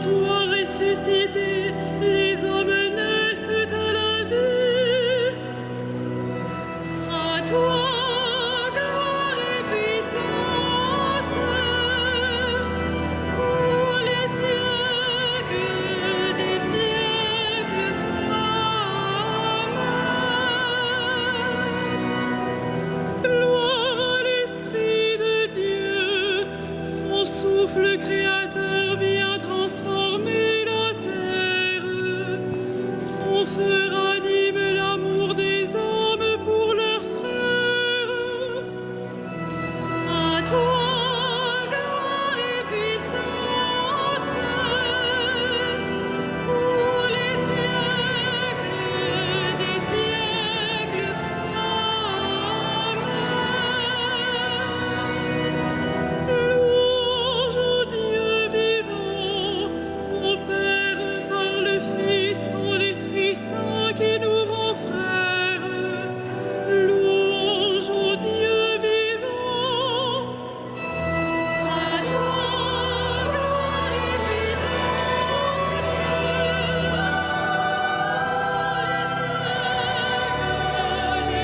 toi ressuscité, les hommes naissent à la vie. À toi, gloire et puissance, pour les siècles des siècles. Amen. Gloire à l'Esprit de Dieu, son souffle créateur vient transformer la terre. Son feu ranime l'amour des hommes pour leurs frères. À toi, gloire et puissance, pour les siècles des siècles. Amen. Louange au Dieu vivant, au Père par le Fils, en l'Esprit Saint qui nous rend frères. Louange au Dieu vivant. À toi, gloire et puissance, pour les siècles des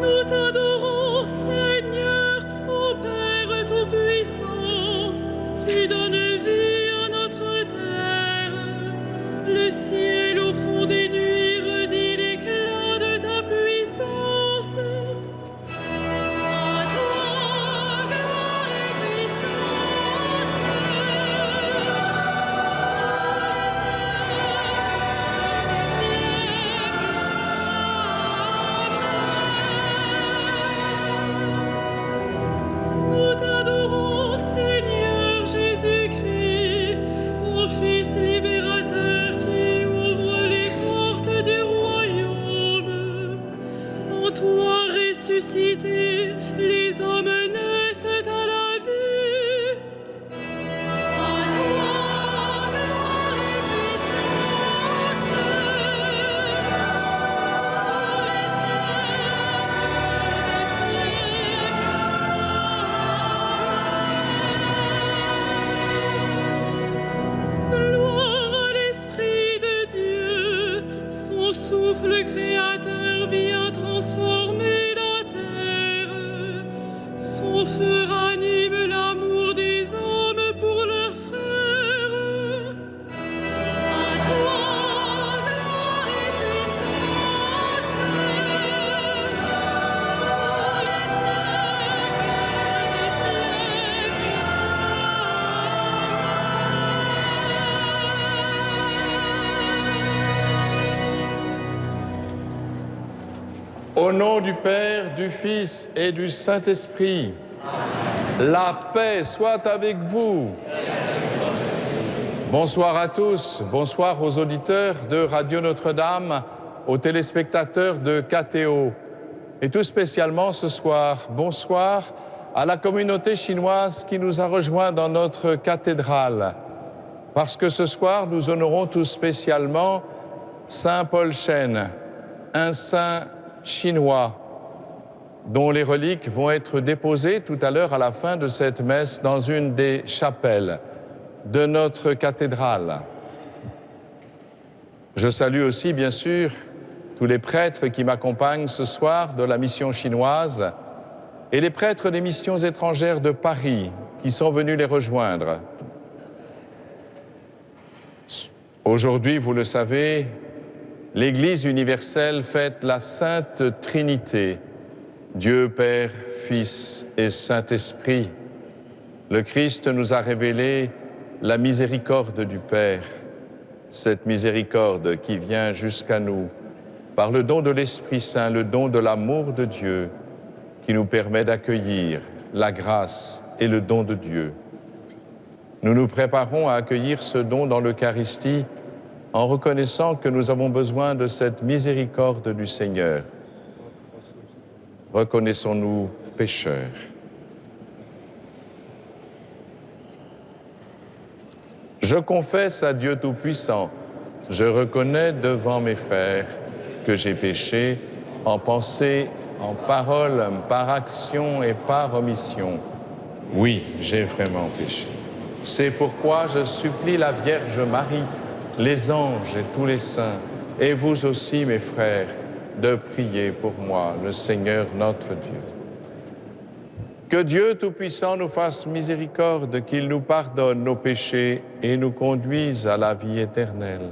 Nous t'adorons, Seigneur, ô Père Tout-Puissant. Tu donnes vie à notre terre. Le ciel au fond des nuits redit l'éclat de ta puissance. À toi, gloire et puissance, pour les siècles des siècles. Nous t'adorons, Seigneur Jésus-Christ, ô Fils libérateur qui ouvre les portes du royaume. En toi ressuscité, les hommes naissent à la vie. À toi, gloire et puissance, pour les siècles des siècles. Gloire à l'Esprit de Dieu, son souffle créateur vient transformer la terre. Son feu ranime l'amour des hommes pour leurs frères. À toi, gloire et puissance, pour les siècles des siècles. Au nom du Père, du Fils et du Saint-Esprit, la paix soit avec vous. Bonsoir à tous, bonsoir aux auditeurs de Radio Notre-Dame, aux téléspectateurs de KTO. Et tout spécialement ce soir, bonsoir à la communauté chinoise qui nous a rejoints dans notre cathédrale. Parce que ce soir, nous honorons tout spécialement Saint Paul Shen, un saint chinois dont les reliques vont être déposées tout à l'heure à la fin de cette messe dans une des chapelles de notre cathédrale. Je salue aussi, bien sûr, tous les prêtres qui m'accompagnent ce soir de la mission chinoise et les prêtres des missions étrangères de Paris qui sont venus les rejoindre. Aujourd'hui, vous le savez, l'Église universelle fête la Sainte Trinité, Dieu Père, Fils et Saint-Esprit. Le Christ nous a révélé la miséricorde du Père, cette miséricorde qui vient jusqu'à nous par le don de l'Esprit Saint, le don de l'amour de Dieu, qui nous permet d'accueillir la grâce et le don de Dieu. Nous nous préparons à accueillir ce don dans l'Eucharistie en reconnaissant que nous avons besoin de cette miséricorde du Seigneur. Reconnaissons-nous pécheurs. Je confesse à Dieu Tout-Puissant, je reconnais devant mes frères que j'ai péché en pensée, en parole, par action et par omission. Oui, j'ai vraiment péché. C'est pourquoi je supplie la Vierge Marie, les anges et tous les saints, et vous aussi, mes frères, de prier pour moi, le Seigneur notre Dieu. Que Dieu Tout-Puissant nous fasse miséricorde, qu'il nous pardonne nos péchés et nous conduise à la vie éternelle.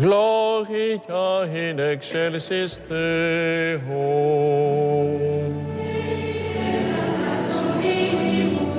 Gloria in excelsis Deo. Grazie a Dio,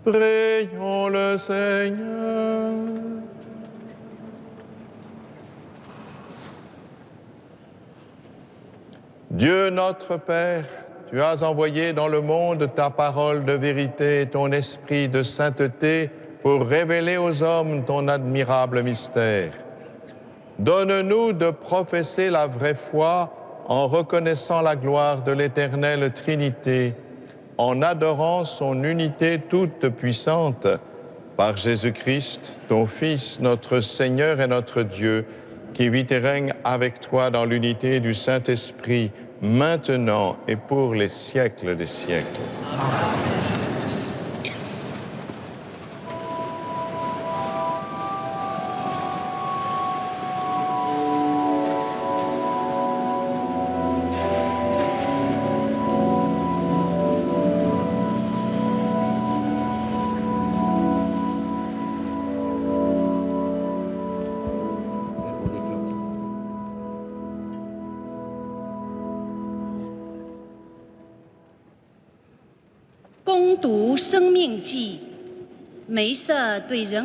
Prions le Seigneur. Dieu notre Père, tu as envoyé dans le monde ta parole de vérité et ton esprit de sainteté pour révéler aux hommes ton admirable mystère. Donne-nous de professer la vraie foi en reconnaissant la gloire de l'éternelle Trinité, en adorant son unité toute puissante, par Jésus-Christ, ton Fils, notre Seigneur et notre Dieu, qui vit et règne avec toi dans l'unité du Saint-Esprit, maintenant et pour les siècles des siècles.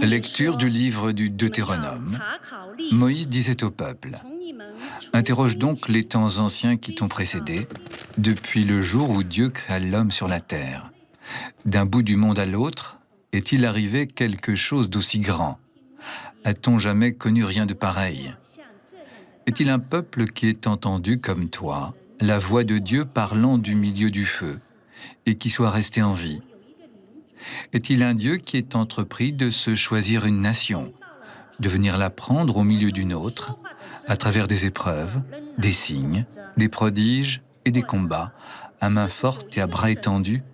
Lecture du livre du Deutéronome. Moïse disait au peuple, « Interroge donc les temps anciens qui t'ont précédé, depuis le jour où Dieu créa l'homme sur la terre. D'un bout du monde à l'autre, est-il arrivé quelque chose d'aussi grand? A-t-on jamais connu rien de pareil? Est-il un peuple qui ait entendu, comme toi, la voix de Dieu parlant du milieu du feu, et qui soit resté en vie? Est-il un Dieu qui ait entrepris de se choisir une nation, de venir la prendre au milieu d'une autre, à travers des épreuves, des signes, des prodiges et des combats, à main forte et à bras étendus,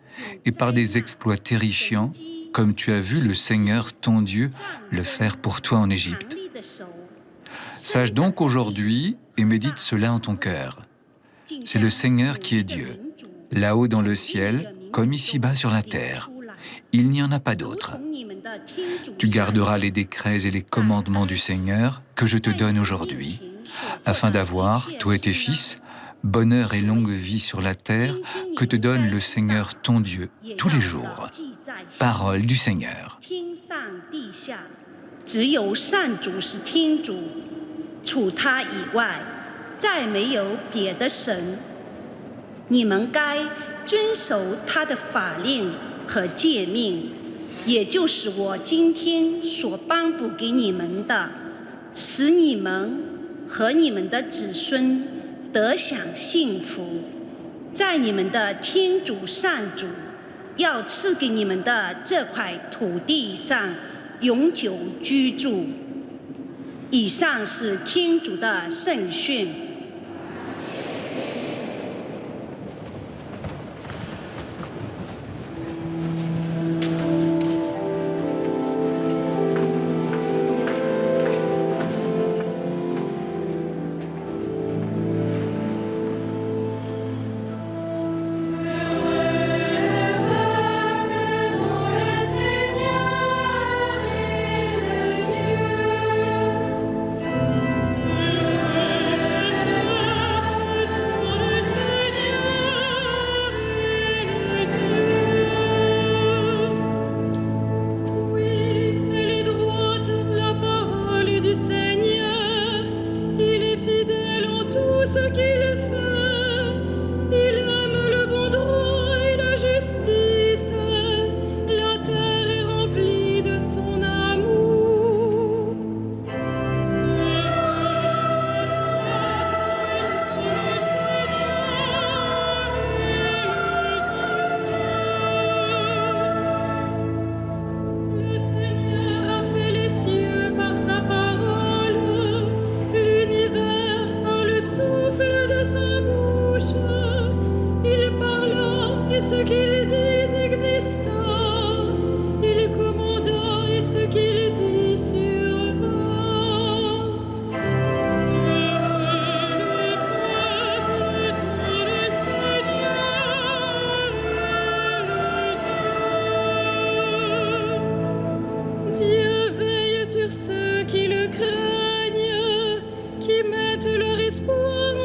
et par des exploits terrifiants, comme tu as vu le Seigneur, ton Dieu, le faire pour toi en Égypte? Sache donc aujourd'hui et médite cela en ton cœur. C'est le Seigneur qui est Dieu, là-haut dans le ciel, comme ici-bas sur la terre. Il n'y en a pas d'autre. Tu garderas les décrets et les commandements du Seigneur que je te donne aujourd'hui, afin d'avoir, toi et tes fils, bonheur et longue vie sur la terre que te donne le Seigneur ton Dieu tous les jours. Parole du Seigneur. 和诫命，也就是我今天所颁布给你们的，使你们和你们的子孙得享幸福，在你们的天主上主要赐给你们的这块土地上永久居住。以上是天主的圣训。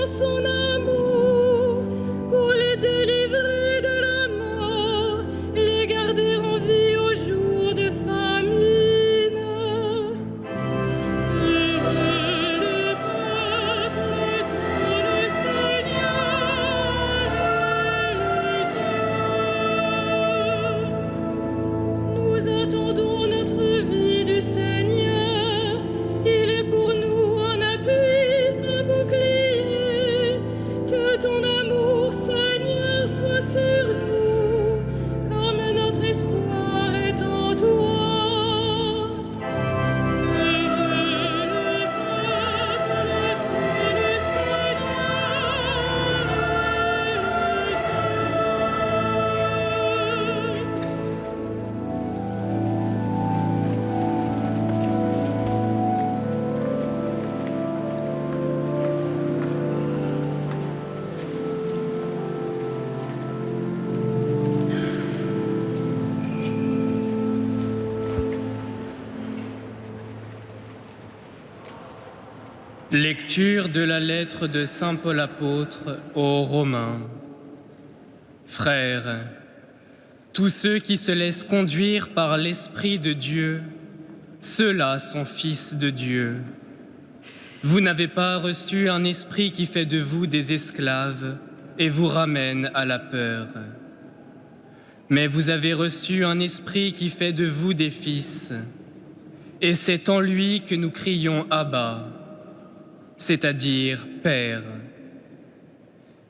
Son amour pour les délivrer de la mort. Lecture de la lettre de saint Paul apôtre aux Romains. Frères, tous ceux qui se laissent conduire par l'Esprit de Dieu, ceux-là sont fils de Dieu. Vous n'avez pas reçu un esprit qui fait de vous des esclaves et vous ramène à la peur. Mais vous avez reçu un esprit qui fait de vous des fils, et c'est en lui que nous crions Abba, c'est-à-dire Père.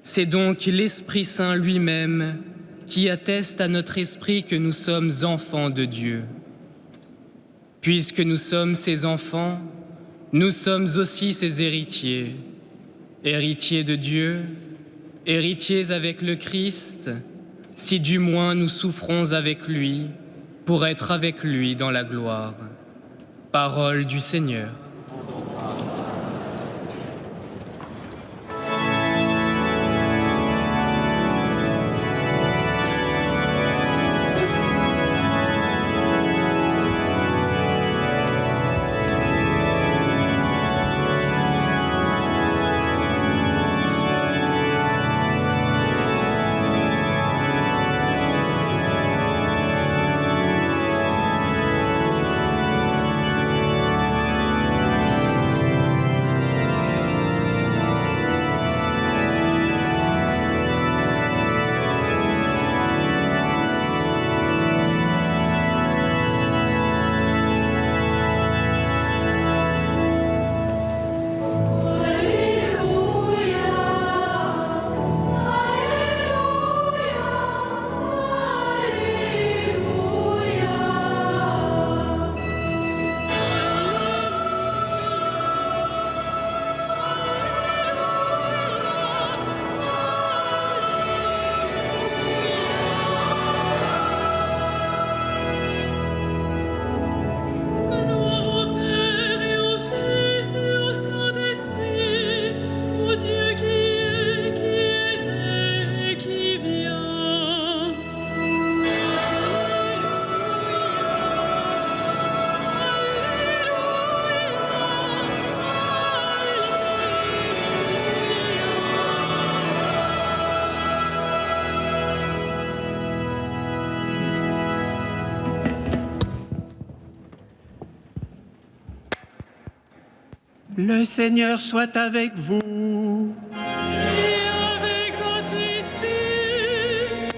C'est donc l'Esprit Saint lui-même qui atteste à notre esprit que nous sommes enfants de Dieu. Puisque nous sommes ses enfants, nous sommes aussi ses héritiers, héritiers de Dieu, héritiers avec le Christ, si du moins nous souffrons avec lui, pour être avec lui dans la gloire. Parole du Seigneur. Le Seigneur soit avec vous. Et avec votre esprit.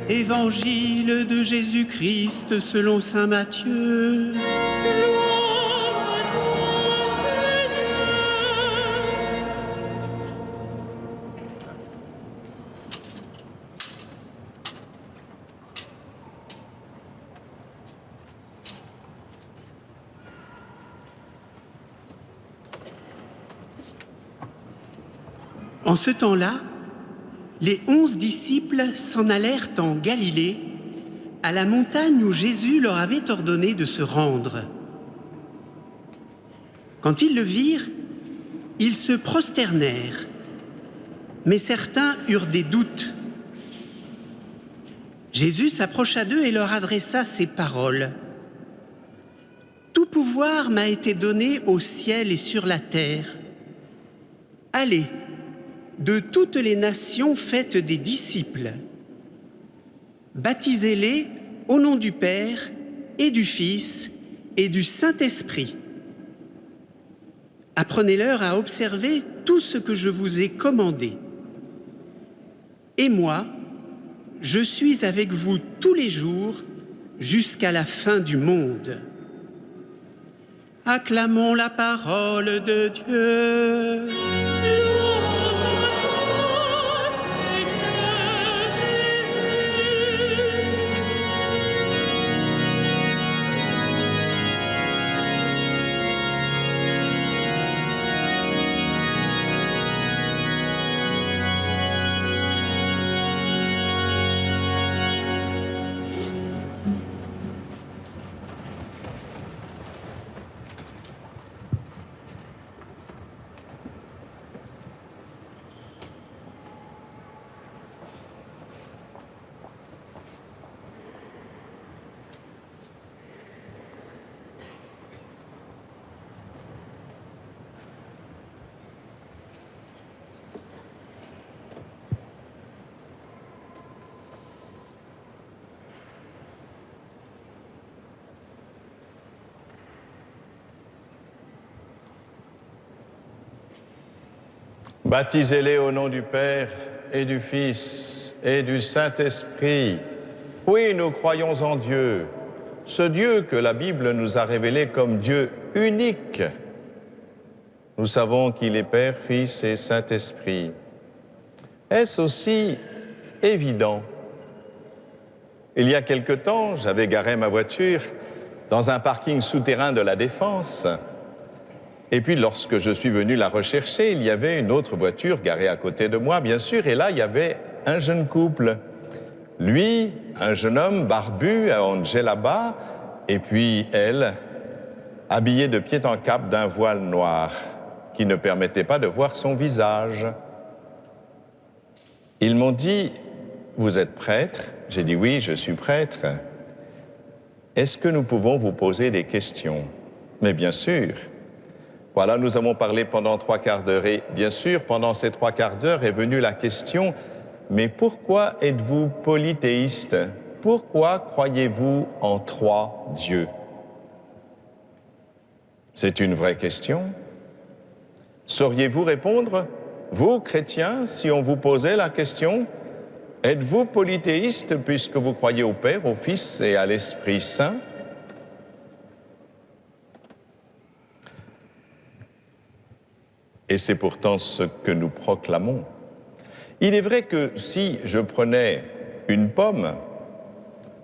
Évangile de Jésus-Christ selon saint Matthieu. Gloire à toi, Seigneur. En ce temps-là, les 11 disciples s'en allèrent en Galilée, à la montagne où Jésus leur avait ordonné de se rendre. Quand ils le virent, ils se prosternèrent, mais certains eurent des doutes. Jésus s'approcha d'eux et leur adressa ces paroles. « Tout pouvoir m'a été donné au ciel et sur la terre. Allez, de toutes les nations faites des disciples. Baptisez-les au nom du Père et du Fils et du Saint-Esprit. Apprenez-leur à observer tout ce que je vous ai commandé. Et moi, je suis avec vous tous les jours jusqu'à la fin du monde. » Acclamons la parole de Dieu. Louange à toi, Seigneur Jésus. Baptisez-les au nom du Père et du Fils et du Saint-Esprit. Oui, nous croyons en Dieu, ce Dieu que la Bible nous a révélé comme Dieu unique. Nous savons qu'il est Père, Fils et Saint-Esprit. Est-ce aussi évident? Il y a quelque temps, j'avais garé ma voiture dans un parking souterrain de la Défense. Et puis, lorsque je suis venu la rechercher, il y avait une autre voiture garée à côté de moi, bien sûr, et là, il y avait un jeune couple. Lui, un jeune homme barbu en djellaba, et puis elle, habillée de pied en cap d'un voile noir qui ne permettait pas de voir son visage. Ils m'ont dit, « Vous êtes prêtre ?» J'ai dit, « Oui, je suis prêtre. Est-ce que nous pouvons vous poser des questions ?» Mais bien sûr. Voilà, nous avons parlé pendant 3 quarts d'heure et bien sûr, pendant ces 3 quarts d'heure est venue la question « Mais pourquoi êtes-vous polythéiste? Pourquoi croyez-vous en 3 dieux ?» C'est une vraie question. Sauriez-vous répondre, vous, chrétiens, si on vous posait la question « Êtes-vous polythéiste puisque vous croyez au Père, au Fils et à l'Esprit Saint ?» Et c'est pourtant ce que nous proclamons. Il est vrai que si je prenais une pomme,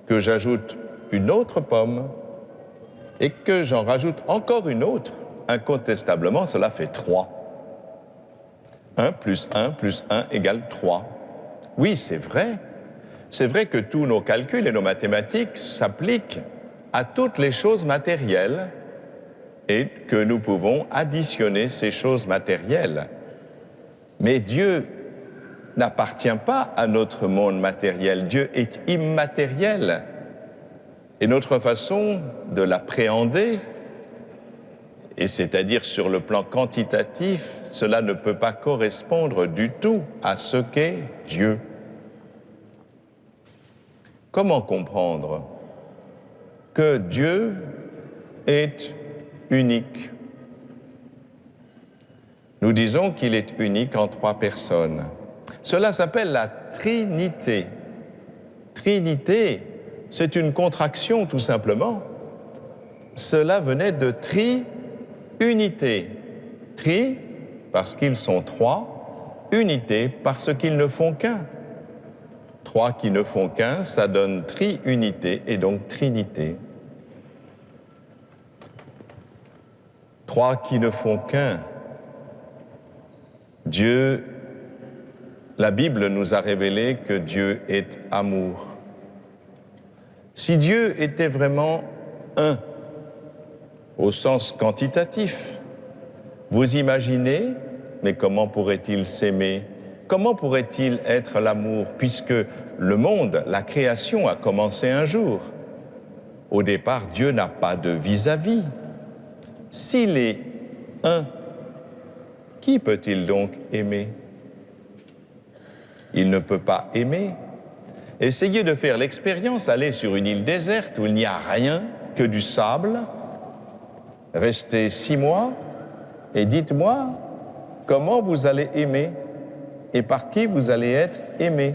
que j'ajoute une autre pomme, et que j'en rajoute encore une autre, incontestablement, cela fait 3. 1 plus 1 plus 1 égale 3. Oui, c'est vrai. C'est vrai que tous nos calculs et nos mathématiques s'appliquent à toutes les choses matérielles, et que nous pouvons additionner ces choses matérielles. Mais Dieu n'appartient pas à notre monde matériel. Dieu est immatériel. Et notre façon de l'appréhender, et c'est-à-dire sur le plan quantitatif, cela ne peut pas correspondre du tout à ce qu'est Dieu. Comment comprendre que Dieu est unique? Nous disons qu'il est unique en 3 personnes. Cela s'appelle la Trinité. Trinité, c'est une contraction tout simplement. Cela venait de tri-unité. Tri, parce qu'ils sont 3, unité, parce qu'ils ne font qu'un. 3 qui ne font qu'un, ça donne tri-unité et donc Trinité. 3 qui ne font qu'un. Dieu, la Bible nous a révélé que Dieu est amour. Si Dieu était vraiment un, au sens quantitatif, vous imaginez, mais comment pourrait-il s'aimer? Comment pourrait-il être l'amour, puisque le monde, la création a commencé un jour? Au départ, Dieu n'a pas de vis-à-vis. S'il est un, qui peut-il donc aimer? Il ne peut pas aimer. Essayez de faire l'expérience, allez sur une île déserte où il n'y a rien que du sable, restez 6 mois et dites-moi comment vous allez aimer et par qui vous allez être aimé.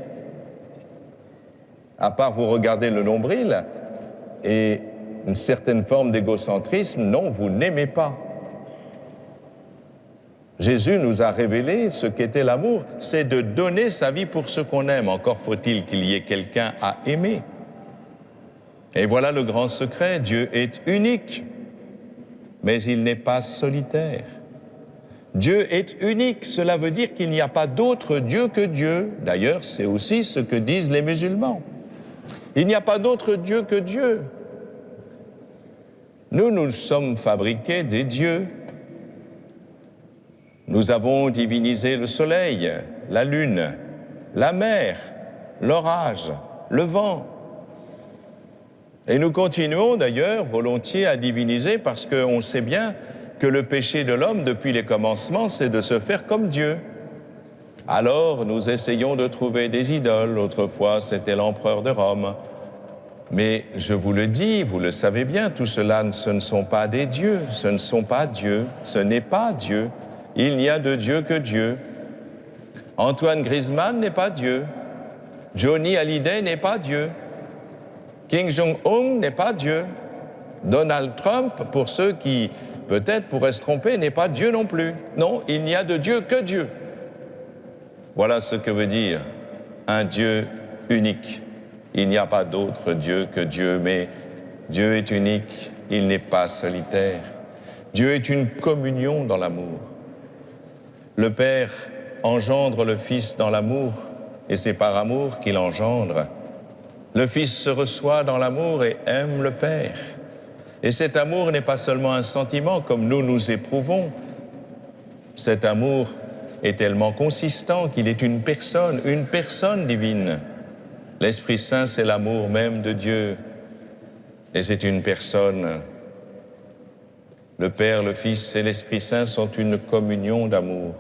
À part vous regarder le nombril et une certaine forme d'égocentrisme, non, vous n'aimez pas. Jésus nous a révélé ce qu'était l'amour, c'est de donner sa vie pour ce qu'on aime. Encore faut-il qu'il y ait quelqu'un à aimer. Et voilà le grand secret, Dieu est unique, mais il n'est pas solitaire. Dieu est unique, cela veut dire qu'il n'y a pas d'autre Dieu que Dieu. D'ailleurs, c'est aussi ce que disent les musulmans. Il n'y a pas d'autre Dieu que Dieu. Nous sommes fabriqués des dieux. Nous avons divinisé le soleil, la lune, la mer, l'orage, le vent. Et nous continuons d'ailleurs volontiers à diviniser parce qu'on sait bien que le péché de l'homme depuis les commencements, c'est de se faire comme Dieu. Alors nous essayons de trouver des idoles. Autrefois, c'était l'empereur de Rome. Mais je vous le dis, vous le savez bien, tout cela, ce ne sont pas des dieux, ce ne sont pas Dieu, ce n'est pas Dieu. Il n'y a de Dieu que Dieu. Antoine Griezmann n'est pas Dieu. Johnny Hallyday n'est pas Dieu. Kim Jong-un n'est pas Dieu. Donald Trump, pour ceux qui peut-être pourraient se tromper, n'est pas Dieu non plus. Non, il n'y a de Dieu que Dieu. Voilà ce que veut dire un Dieu unique. Il n'y a pas d'autre Dieu que Dieu, mais Dieu est unique, il n'est pas solitaire. Dieu est une communion dans l'amour. Le Père engendre le Fils dans l'amour, et c'est par amour qu'il engendre. Le Fils se reçoit dans l'amour et aime le Père. Et cet amour n'est pas seulement un sentiment comme nous éprouvons. Cet amour est tellement consistant qu'il est une personne divine. L'Esprit Saint, c'est l'amour même de Dieu. Et c'est une personne. Le Père, le Fils et l'Esprit Saint sont une communion d'amour.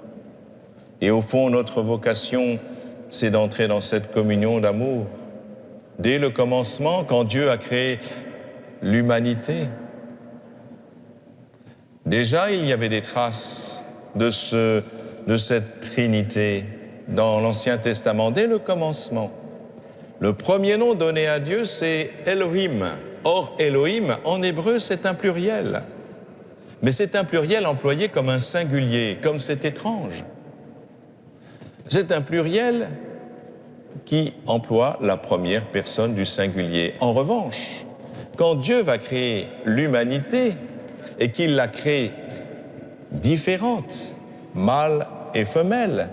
Et au fond, notre vocation, c'est d'entrer dans cette communion d'amour. Dès le commencement, quand Dieu a créé l'humanité, déjà il y avait des traces de cette Trinité dans l'Ancien Testament, dès le commencement. Le premier nom donné à Dieu, c'est Elohim. Or, Elohim, en hébreu, c'est un pluriel. Mais c'est un pluriel employé comme un singulier, comme c'est étrange. C'est un pluriel qui emploie la première personne du singulier. En revanche, quand Dieu va créer l'humanité et qu'il la crée différente, mâle et femelle,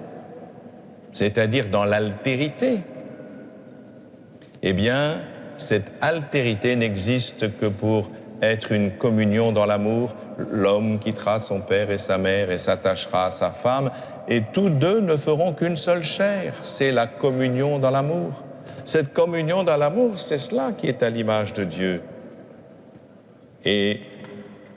c'est-à-dire dans l'altérité, eh bien, cette altérité n'existe que pour être une communion dans l'amour. L'homme quittera son père et sa mère et s'attachera à sa femme, et tous deux ne feront qu'une seule chair. C'est la communion dans l'amour. Cette communion dans l'amour, c'est cela qui est à l'image de Dieu. Et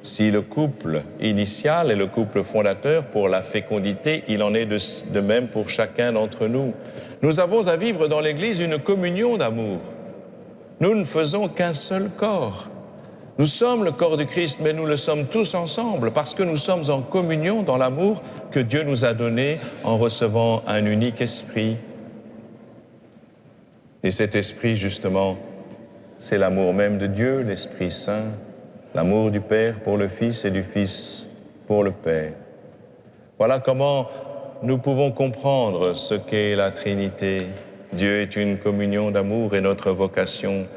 si le couple initial est le couple fondateur pour la fécondité, il en est de même pour chacun d'entre nous. Nous avons à vivre dans l'Église une communion d'amour. Nous ne faisons qu'un seul corps. Nous sommes le corps du Christ, mais nous le sommes tous ensemble parce que nous sommes en communion dans l'amour que Dieu nous a donné en recevant un unique esprit. Et cet esprit, justement, c'est l'amour même de Dieu, l'Esprit Saint, l'amour du Père pour le Fils et du Fils pour le Père. Voilà comment nous pouvons comprendre ce qu'est la Trinité. Dieu est une communion d'amour et notre vocation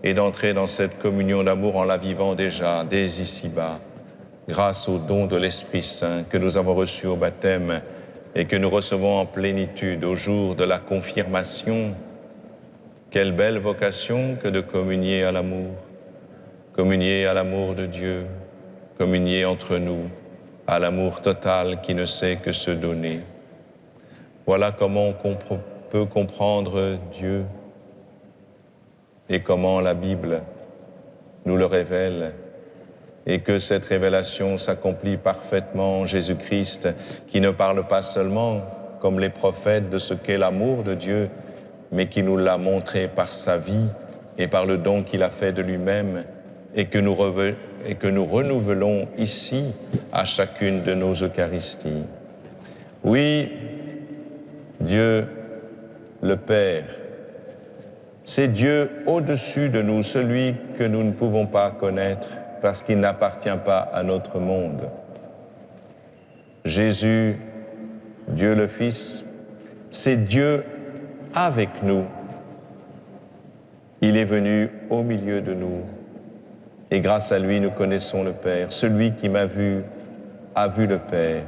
est d'entrer dans cette communion d'amour en la vivant déjà, dès ici-bas, grâce au don de l'Esprit Saint que nous avons reçu au baptême et que nous recevons en plénitude au jour de la confirmation. Quelle belle vocation que de communier à l'amour de Dieu, communier entre nous à l'amour total qui ne sait que se donner. Voilà comment on peut comprendre Dieu et comment la Bible nous le révèle et que cette révélation s'accomplit parfaitement en Jésus-Christ qui ne parle pas seulement comme les prophètes de ce qu'est l'amour de Dieu, mais qui nous l'a montré par sa vie et par le don qu'il a fait de lui-même et que nous renouvelons ici à chacune de nos Eucharisties. Oui, Dieu, le Père, c'est Dieu au-dessus de nous, celui que nous ne pouvons pas connaître parce qu'il n'appartient pas à notre monde. Jésus, Dieu le Fils, c'est Dieu avec nous. Il est venu au milieu de nous et grâce à lui nous connaissons le Père. Celui qui m'a vu a vu le Père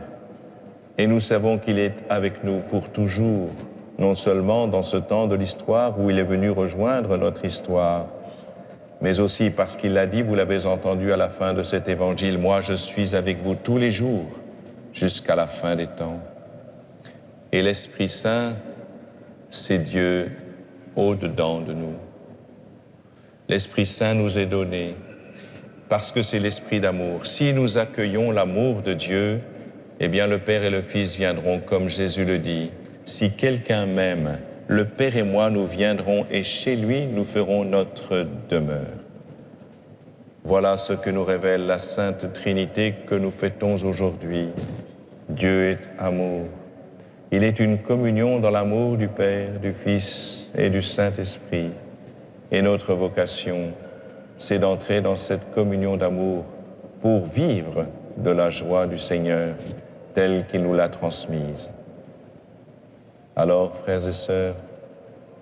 et nous savons qu'il est avec nous pour toujours. Non seulement dans ce temps de l'histoire où il est venu rejoindre notre histoire, mais aussi parce qu'il l'a dit, vous l'avez entendu à la fin de cet évangile, « Moi, je suis avec vous tous les jours, jusqu'à la fin des temps. » Et l'Esprit Saint, c'est Dieu au-dedans de nous. L'Esprit Saint nous est donné parce que c'est l'Esprit d'amour. Si nous accueillons l'amour de Dieu, eh bien le Père et le Fils viendront, comme Jésus le dit. Si quelqu'un m'aime, le Père et moi, nous viendrons et chez lui, nous ferons notre demeure. Voilà ce que nous révèle la Sainte Trinité que nous fêtons aujourd'hui. Dieu est amour. Il est une communion dans l'amour du Père, du Fils et du Saint-Esprit. Et notre vocation, c'est d'entrer dans cette communion d'amour pour vivre de la joie du Seigneur telle qu'il nous l'a transmise. Alors, frères et sœurs,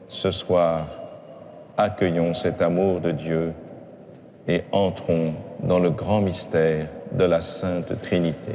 ce soir, accueillons cet amour de Dieu et entrons dans le grand mystère de la Sainte Trinité.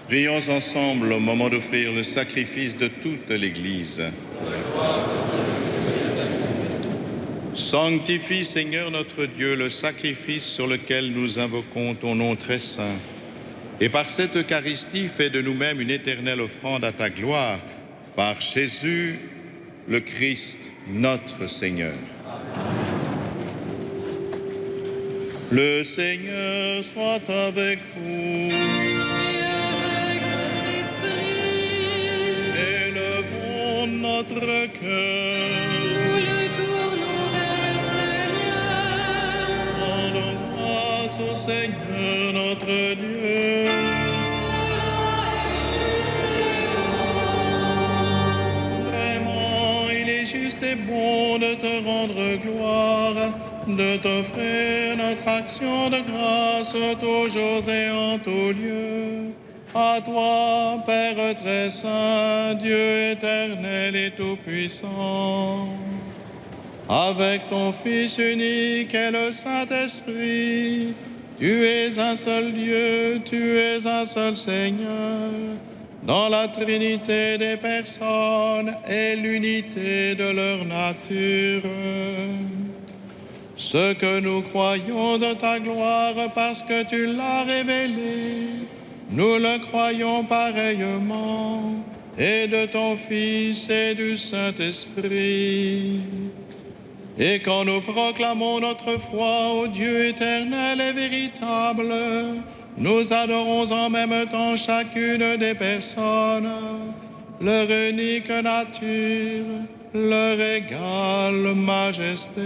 Prions ensemble au moment d'offrir le sacrifice de toute l'Église. Sanctifie, Seigneur notre Dieu, le sacrifice sur lequel nous invoquons ton nom très saint. Et par cette Eucharistie, fais de nous-mêmes une éternelle offrande à ta gloire, par Jésus, le Christ, notre Seigneur. Le Seigneur soit avec vous. Élevons notre cœur. Nous le tournons vers le Seigneur. Rendons grâce au Seigneur notre Dieu. Vraiment, il est juste et bon de te rendre gloire, de t'offrir notre action de grâce toujours et en tout lieu. À toi, Père très saint, Dieu éternel et tout-puissant, avec ton Fils unique et le Saint-Esprit, tu es un seul Dieu, tu es un seul Seigneur, dans la Trinité des personnes et l'unité de leur nature. Ce que nous croyons de ta gloire parce que tu l'as révélé, nous le croyons pareillement, et de ton Fils et du Saint-Esprit. Et quand nous proclamons notre foi au Dieu éternel et véritable, nous adorons en même temps chacune des personnes, leur unique nature, leur égale majesté.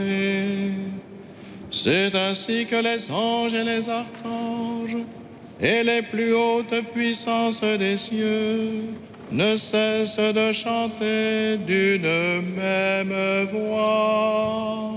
C'est ainsi que les anges et les archanges et les plus hautes puissances des cieux ne cessent de chanter d'une même voix.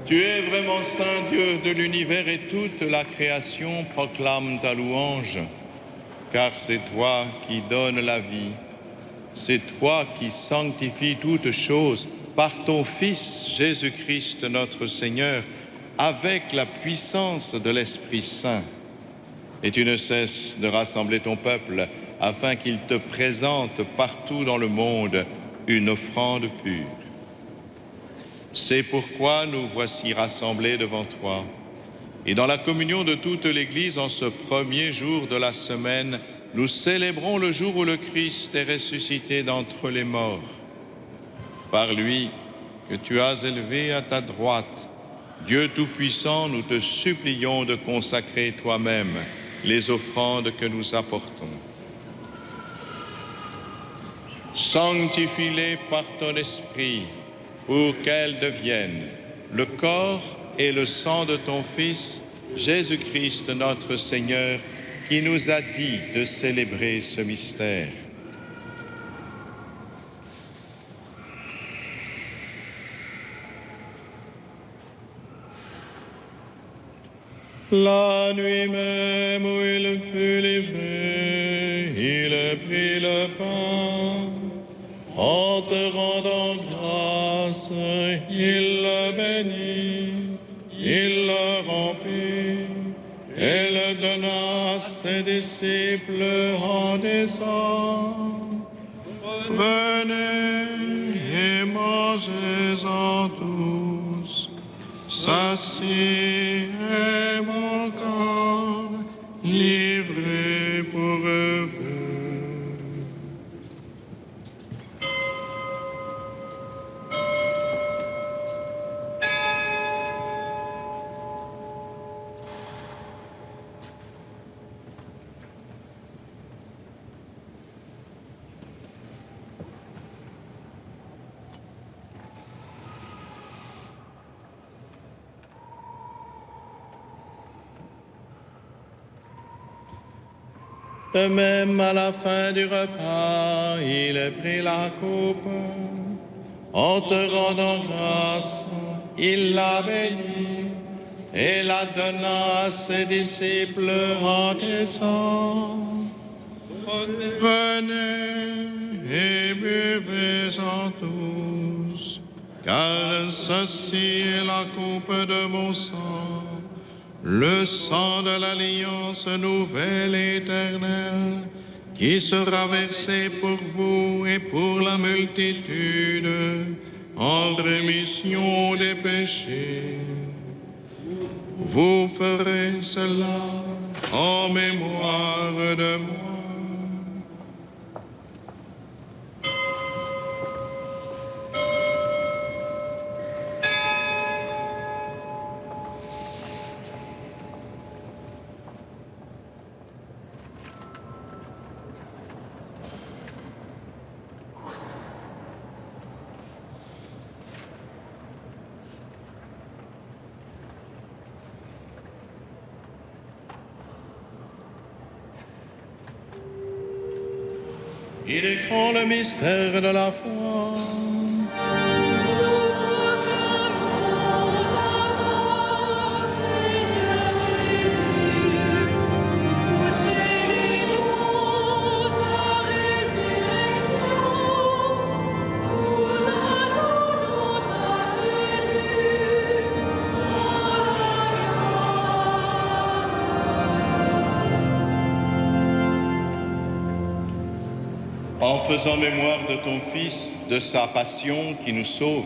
Tu es vraiment saint Dieu de l'univers et toute la création proclame ta louange, car c'est toi qui donnes la vie, c'est toi qui sanctifies toutes choses par ton Fils Jésus-Christ notre Seigneur, avec la puissance de l'Esprit Saint. Et tu ne cesses de rassembler ton peuple afin qu'il te présente partout dans le monde une offrande pure. C'est pourquoi nous voici rassemblés devant toi. Et dans la communion de toute l'Église, en ce premier jour de la semaine, nous célébrons le jour où le Christ est ressuscité d'entre les morts. Par lui, que tu as élevé à ta droite, Dieu Tout-Puissant, nous te supplions de consacrer toi-même les offrandes que nous apportons. Sanctifie-les par ton esprit, pour qu'elles deviennent le corps et le sang de ton Fils, Jésus-Christ notre Seigneur, qui nous a dit de célébrer ce mystère. La nuit même où il fut livré, il prit le pain. En te rendant grâce, il le bénit, il le rompit et le donna à ses disciples en disant: Venez et mangez-en tous, ceci est mon corps livré pour vous. De même, à la fin du repas, il a pris la coupe. En te rendant grâce, il l'a bénie et la donna à ses disciples en disant: Prenez et buvez-en tous, car ceci est la coupe de mon sang, le sang de l'alliance nouvelle et éternelle, qui sera versé pour vous et pour la multitude en rémission des péchés. Vous ferez cela en mémoire de moi. Il est grand le mystère de la foi. Nous proclamons ta mort, Seigneur Jésus. Nous célébrons ta résurrection. Nous attendons ta venue dans la En faisant mémoire de ton Fils, de sa passion qui nous sauve,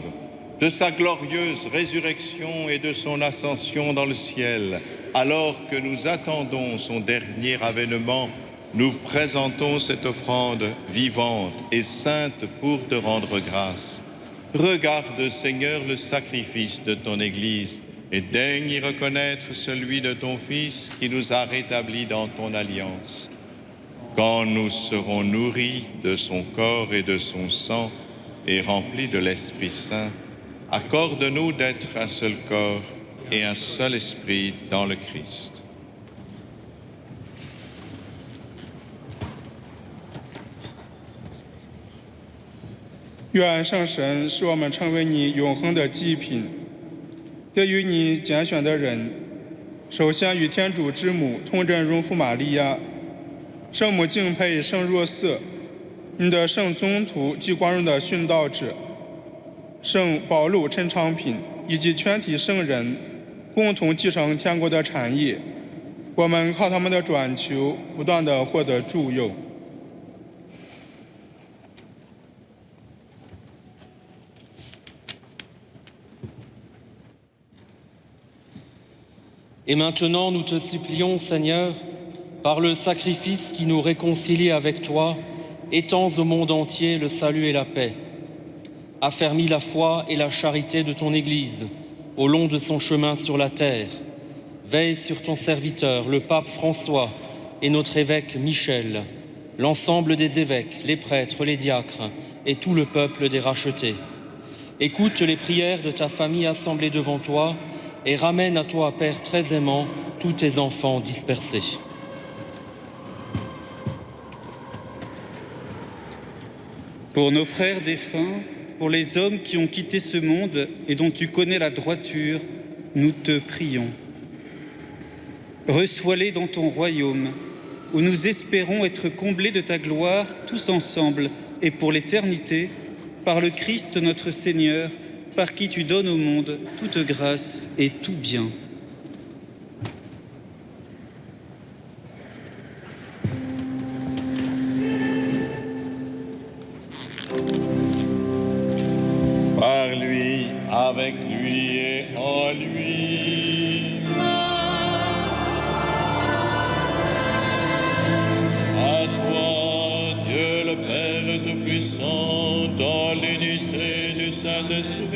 de sa glorieuse résurrection et de son ascension dans le ciel, alors que nous attendons son dernier avènement, nous présentons cette offrande vivante et sainte pour te rendre grâce. Regarde, Seigneur, le sacrifice de ton Église et daigne y reconnaître celui de ton Fils qui nous a rétablis dans ton alliance. Quand nous serons nourris de son corps et de son sang et remplis de l'Esprit Saint, accorde-nous d'être un seul corps et un seul esprit dans le Christ. «愿圣神使我们成为你永恒的祭品，得与你拣选的人，首先与天主之母童真荣福玛利亚、圣母敬佩圣若瑟、你的圣宗徒及光荣的殉道者、圣保禄陈昌品以及全体圣人，共同继承天国的产业。我们靠他们的转求，不断地获得助佑。” Et maintenant, nous te supplions, Seigneur, par le sacrifice qui nous réconcilie avec toi, étends au monde entier le salut et la paix. Affermis la foi et la charité de ton Église au long de son chemin sur la terre. Veille sur ton serviteur, le pape François, et notre évêque Michel, l'ensemble des évêques, les prêtres, les diacres et tout le peuple des rachetés. Écoute les prières de ta famille assemblée devant toi et ramène à toi, Père très aimant, tous tes enfants dispersés. Pour nos frères défunts, pour les hommes qui ont quitté ce monde et dont tu connais la droiture, nous te prions. Reçois-les dans ton royaume, où nous espérons être comblés de ta gloire tous ensemble et pour l'éternité, par le Christ notre Seigneur, par qui tu donnes au monde toute grâce et tout bien. Par lui, avec lui et en lui. À toi, Dieu le Père Tout-Puissant, dans l'unité du Saint-Esprit.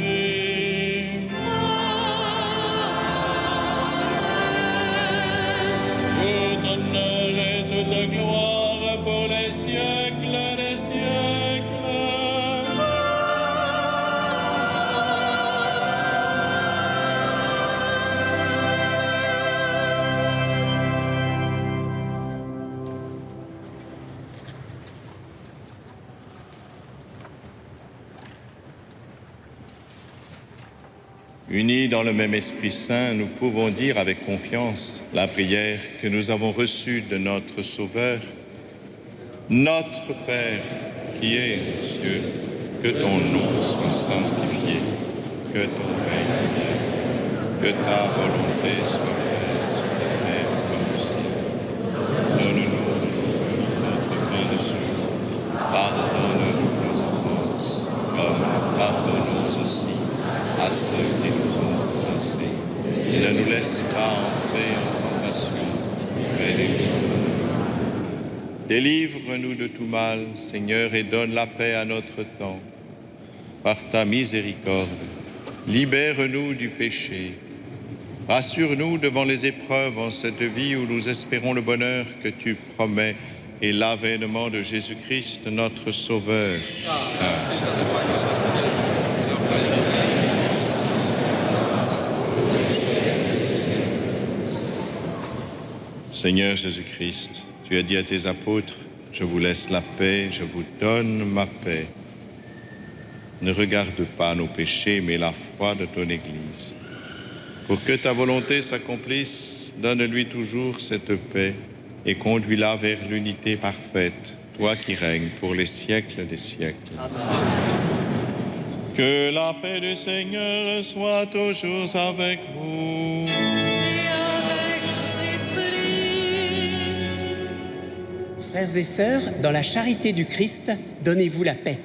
Unis dans le même Esprit Saint, nous pouvons dire avec confiance la prière que nous avons reçue de notre Sauveur. Notre Père qui es aux cieux, que ton nom soit sanctifié, que ton règne vienne, que ta volonté soit faite sur la terre comme au ciel. Donne-nous aujourd'hui notre pain de ce jour. Pardonne-nous nos offenses, comme nous pardonnons aussi à ceux qui nous ont offensés. Et ne nous laisse pas entrer en tentation, mais délivre-nous. Délivre-nous de tout mal, Seigneur, et donne la paix à notre temps. Par ta miséricorde, libère-nous du péché. Rassure-nous devant les épreuves en cette vie où nous espérons le bonheur que tu promets et l'avènement de Jésus-Christ, notre Sauveur. Seigneur Jésus-Christ, tu as dit à tes apôtres, « Je vous laisse la paix, je vous donne ma paix. » Ne regarde pas nos péchés, mais la foi de ton Église. Pour que ta volonté s'accomplisse, donne-lui toujours cette paix et conduis-la vers l'unité parfaite, toi qui règnes pour les siècles des siècles. Amen. Que la paix du Seigneur soit toujours avec vous. Frères et sœurs, dans la charité du Christ, donnez-vous la paix.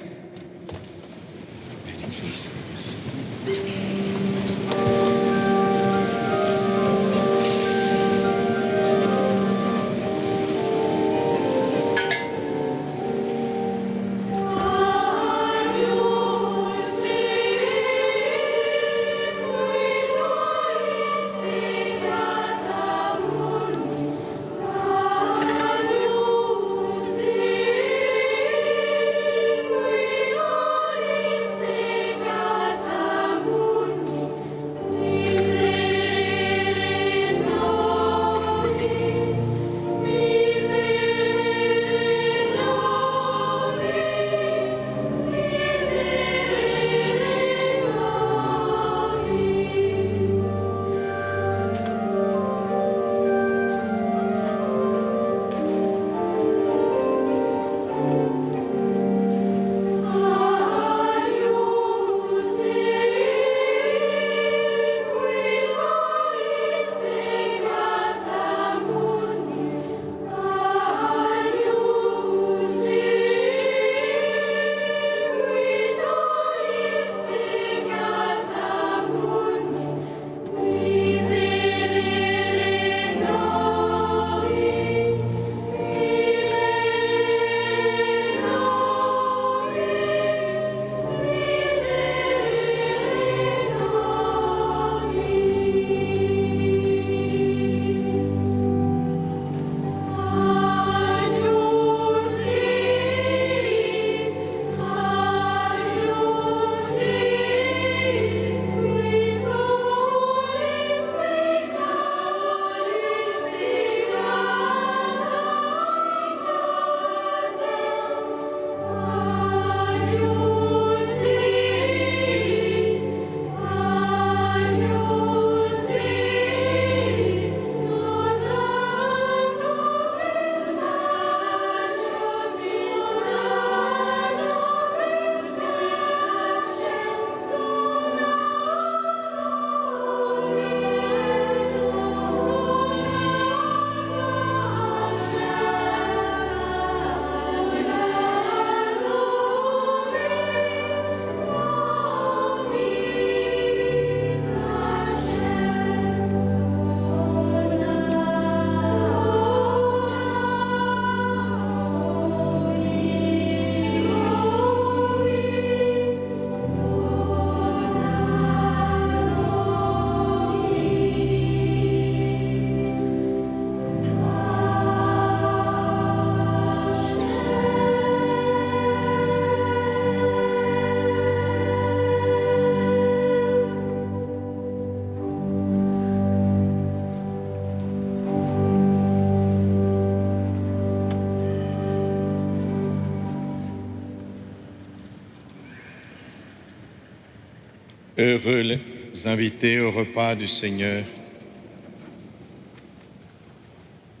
Heureux invités au repas du Seigneur.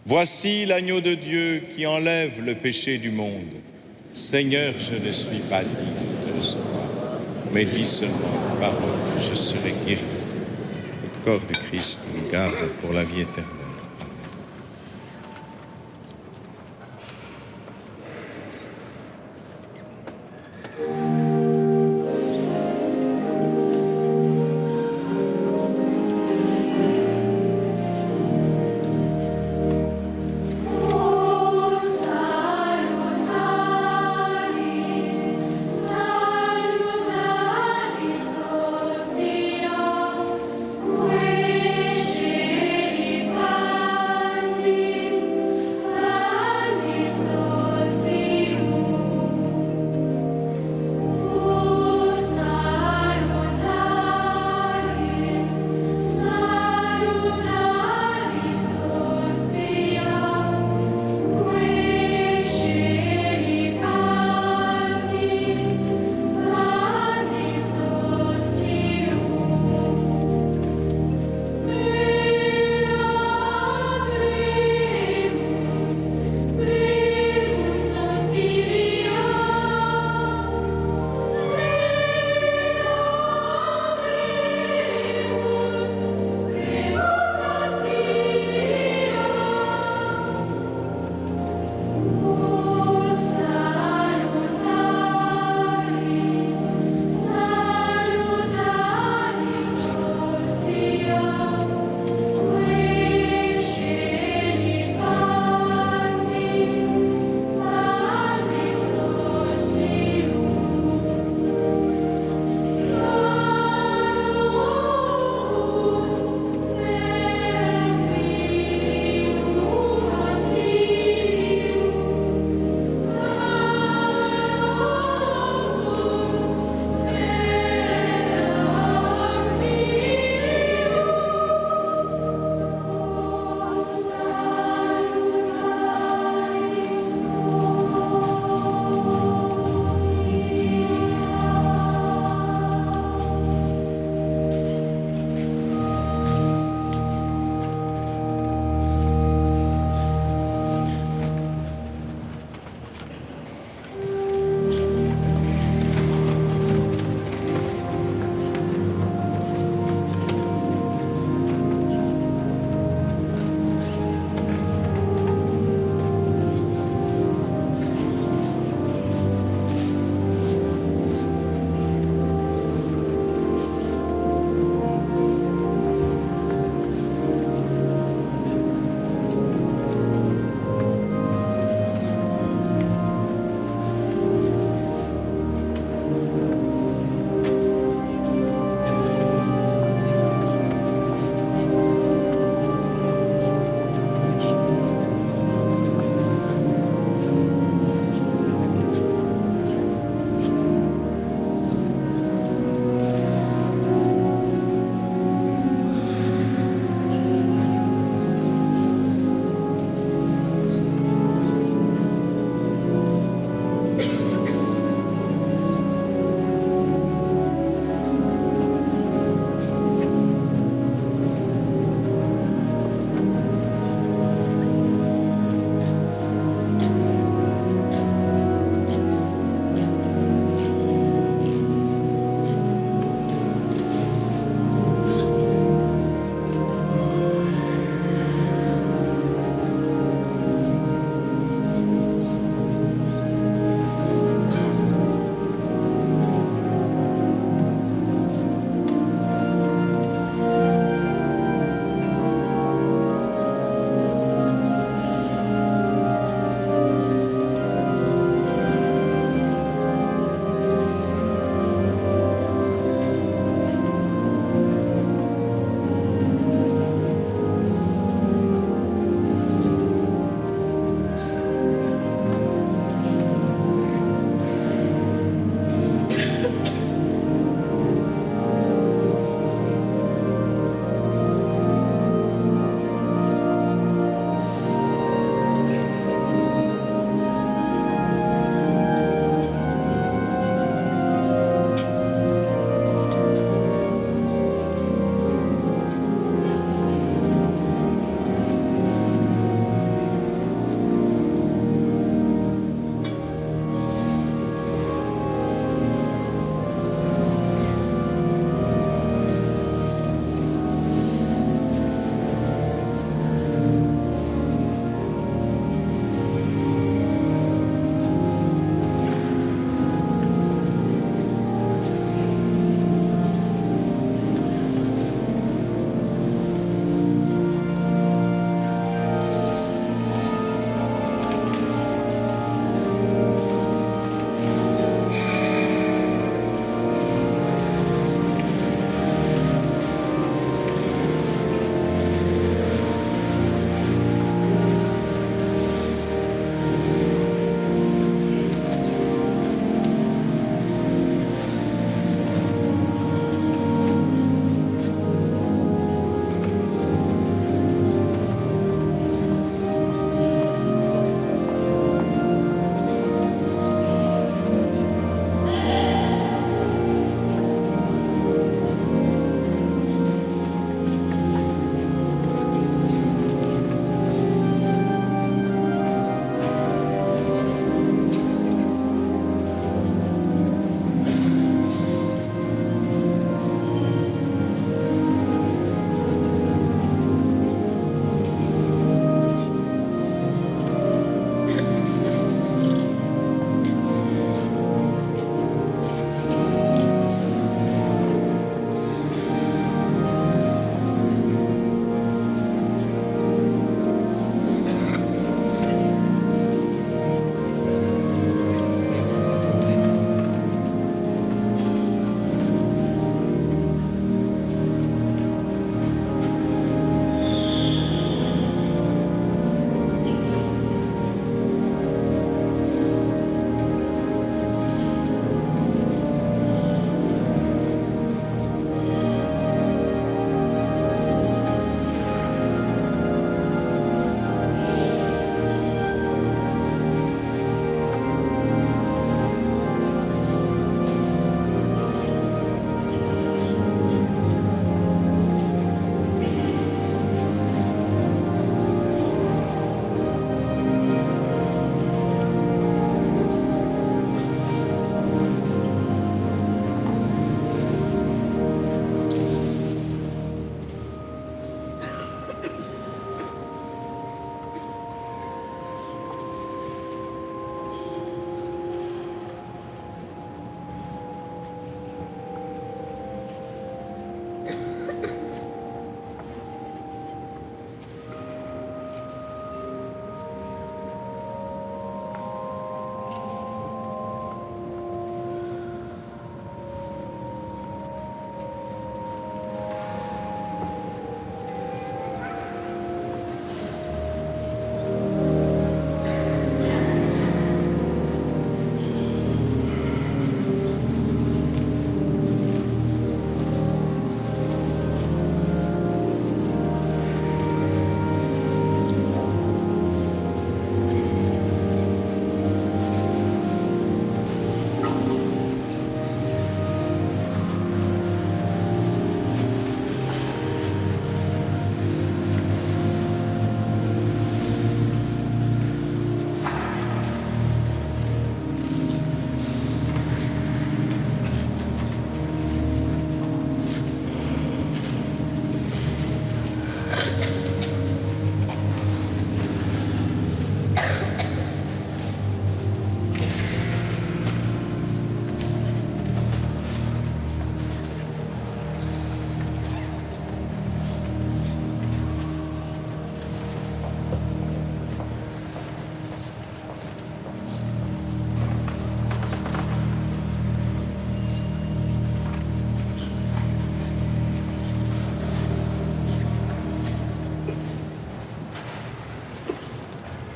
Voici l'agneau de Dieu qui enlève le péché du monde. Seigneur, je ne suis pas digne de te recevoir, mais dis seulement une parole, je serai guéri. Le corps du Christ nous garde pour la vie éternelle. Salutaris,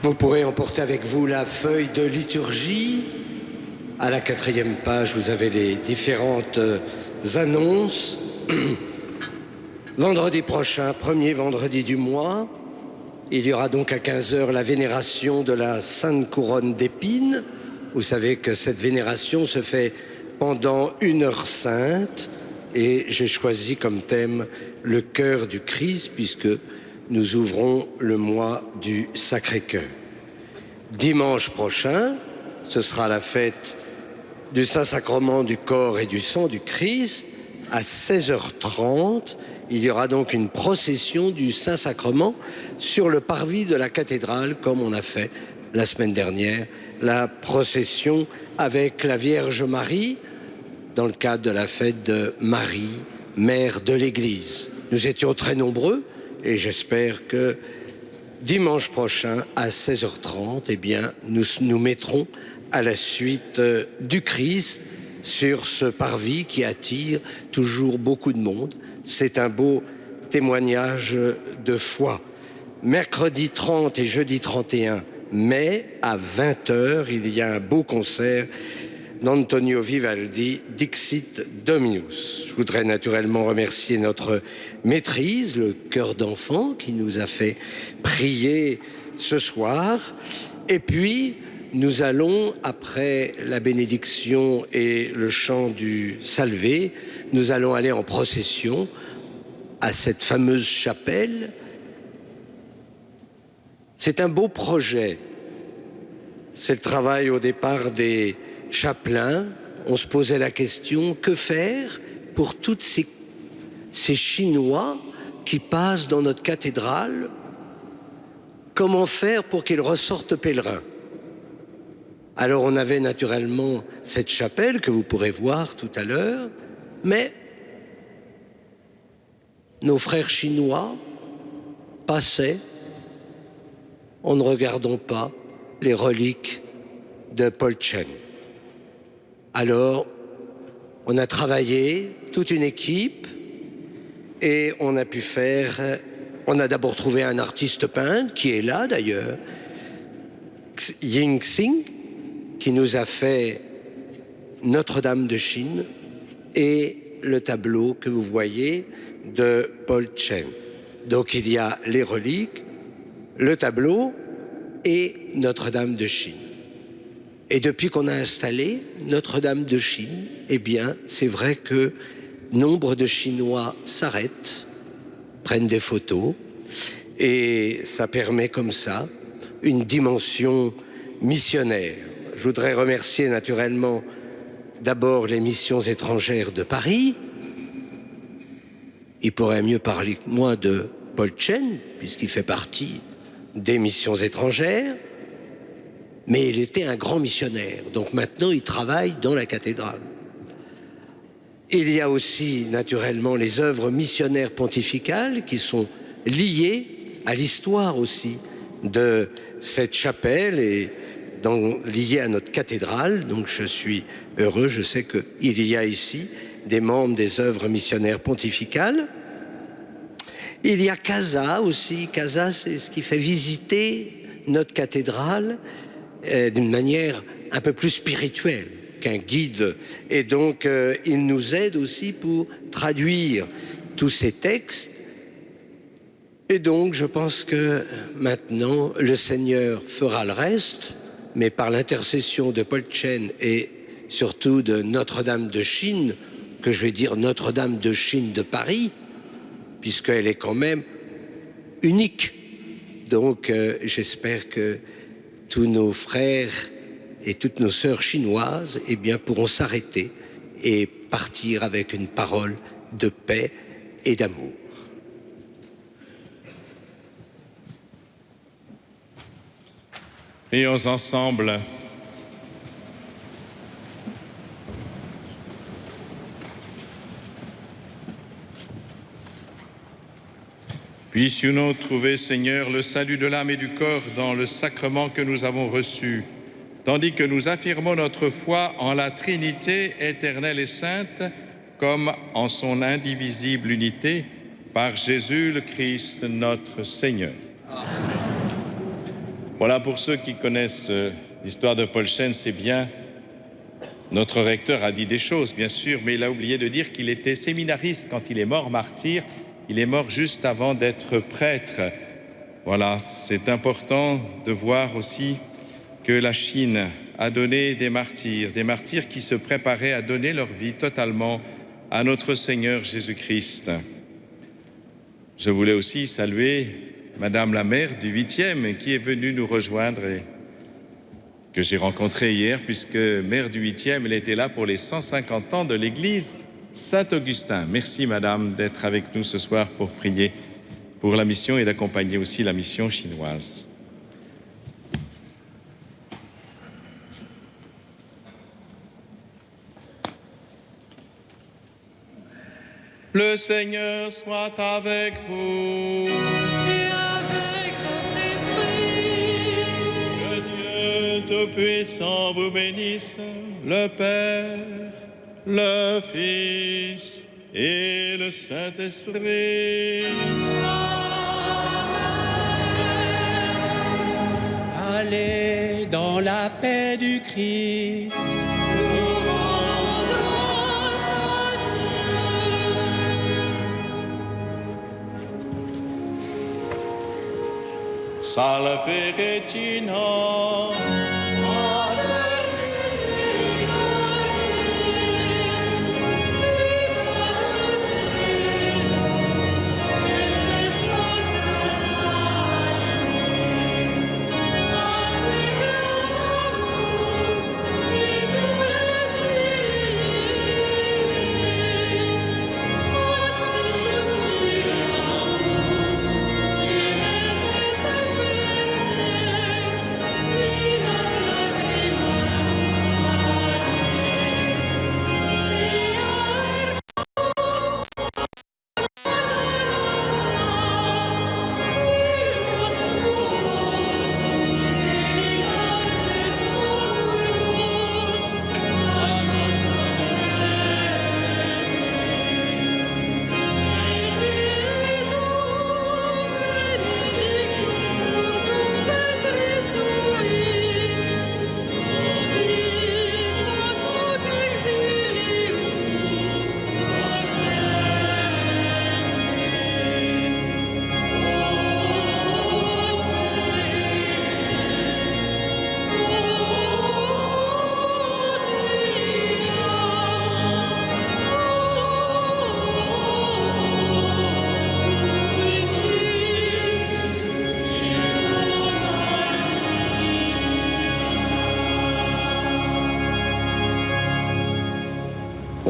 Vous pourrez emporter avec vous la feuille de liturgie. À la 4e page, vous avez les différentes annonces. Vendredi prochain, premier vendredi du mois, il y aura donc à 15h la vénération de la Sainte Couronne d'Épines. Vous savez que cette vénération se fait pendant une heure sainte et j'ai choisi comme thème le cœur du Christ puisque nous ouvrons le mois du Sacré-Cœur. Dimanche prochain, ce sera la fête du Saint-Sacrement du corps et du sang du Christ. À 16h30, il y aura donc une procession du Saint-Sacrement sur le parvis de la cathédrale, comme on a fait la semaine dernière, la procession avec la Vierge Marie, dans le cadre de la fête de Marie, mère de l'Église. Nous étions très nombreux et j'espère que dimanche prochain, à 16h30, eh bien, nous nous mettrons à la suite du Christ sur ce parvis qui attire toujours beaucoup de monde. C'est un beau témoignage de foi. Mercredi 30 et jeudi 31 mai, à 20h, il y a un beau concert d'Antonio Vivaldi, Dixit Dominus. Je voudrais naturellement remercier notre maîtrise, le chœur d'enfants, qui nous a fait prier ce soir. Et puis, nous allons, après la bénédiction et le chant du Salvé, nous allons aller en procession à cette fameuse chapelle. C'est un beau projet. C'est le travail au départ des chapelains. On se posait la question, que faire pour tous ces Chinois qui passent dans notre cathédrale? Comment faire pour qu'ils ressortent pèlerins? Alors on avait naturellement cette chapelle que vous pourrez voir tout à l'heure, mais nos frères chinois passaient en ne regardant pas les reliques de Paul Chen. Alors, on a travaillé, toute une équipe, et on a pu faire... On a d'abord trouvé un artiste peintre, qui est là d'ailleurs, Ying Xing, qui nous a fait Notre-Dame de Chine et le tableau que vous voyez de Paul Chen. Donc il y a les reliques, le tableau et Notre-Dame de Chine. Et depuis qu'on a installé Notre-Dame de Chine, eh bien, c'est vrai que nombre de Chinois s'arrêtent, prennent des photos, et ça permet comme ça une dimension missionnaire. Je voudrais remercier naturellement d'abord les missions étrangères de Paris. Il pourrait mieux parler que moi de Paul Chen, puisqu'il fait partie des missions étrangères, mais il était un grand missionnaire. Donc maintenant, il travaille dans la cathédrale. Il y a aussi, naturellement, les œuvres missionnaires pontificales qui sont liées à l'histoire aussi de cette chapelle et liées à notre cathédrale. Donc je suis heureux, je sais qu'il y a ici des membres des œuvres missionnaires pontificales. Il y a Casa aussi. Casa, c'est ce qui fait visiter notre cathédrale d'une manière un peu plus spirituelle qu'un guide. Et donc, il nous aide aussi pour traduire tous ces textes. Et donc, je pense que maintenant, le Seigneur fera le reste, mais par l'intercession de Paul Chen et surtout de Notre-Dame de Chine, que je vais dire Notre-Dame de Chine de Paris, puisqu'elle est quand même unique. Donc, j'espère que tous nos frères et toutes nos sœurs chinoises, eh bien, pourront s'arrêter et partir avec une parole de paix et d'amour. Prions ensemble. Puissions-nous trouver, Seigneur, le salut de l'âme et du corps dans le sacrement que nous avons reçu, tandis que nous affirmons notre foi en la Trinité éternelle et sainte, comme en son indivisible unité, par Jésus le Christ notre Seigneur. Amen. Voilà, pour ceux qui connaissent l'histoire de Paul Chaine, c'est bien. Notre recteur a dit des choses, bien sûr, mais il a oublié de dire qu'il était séminariste quand il est mort martyr. Il est mort juste avant d'être prêtre. Voilà, c'est important de voir aussi que la Chine a donné des martyrs qui se préparaient à donner leur vie totalement à notre Seigneur Jésus-Christ. Je voulais aussi saluer Madame la maire du 8e qui est venue nous rejoindre et que j'ai rencontrée hier, puisque maire du 8e, elle était là pour les 150 ans de l'église Saint-Augustin. Merci Madame d'être avec nous ce soir pour prier pour la mission et d'accompagner aussi la mission chinoise. Le Seigneur soit avec vous. Et avec votre esprit. Que Dieu Tout-Puissant vous bénisse, le Père, le Fils et le Saint-Esprit. Allez dans la paix du Christ. Salve Regina.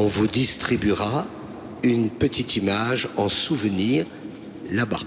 On vous distribuera une petite image en souvenir là-bas.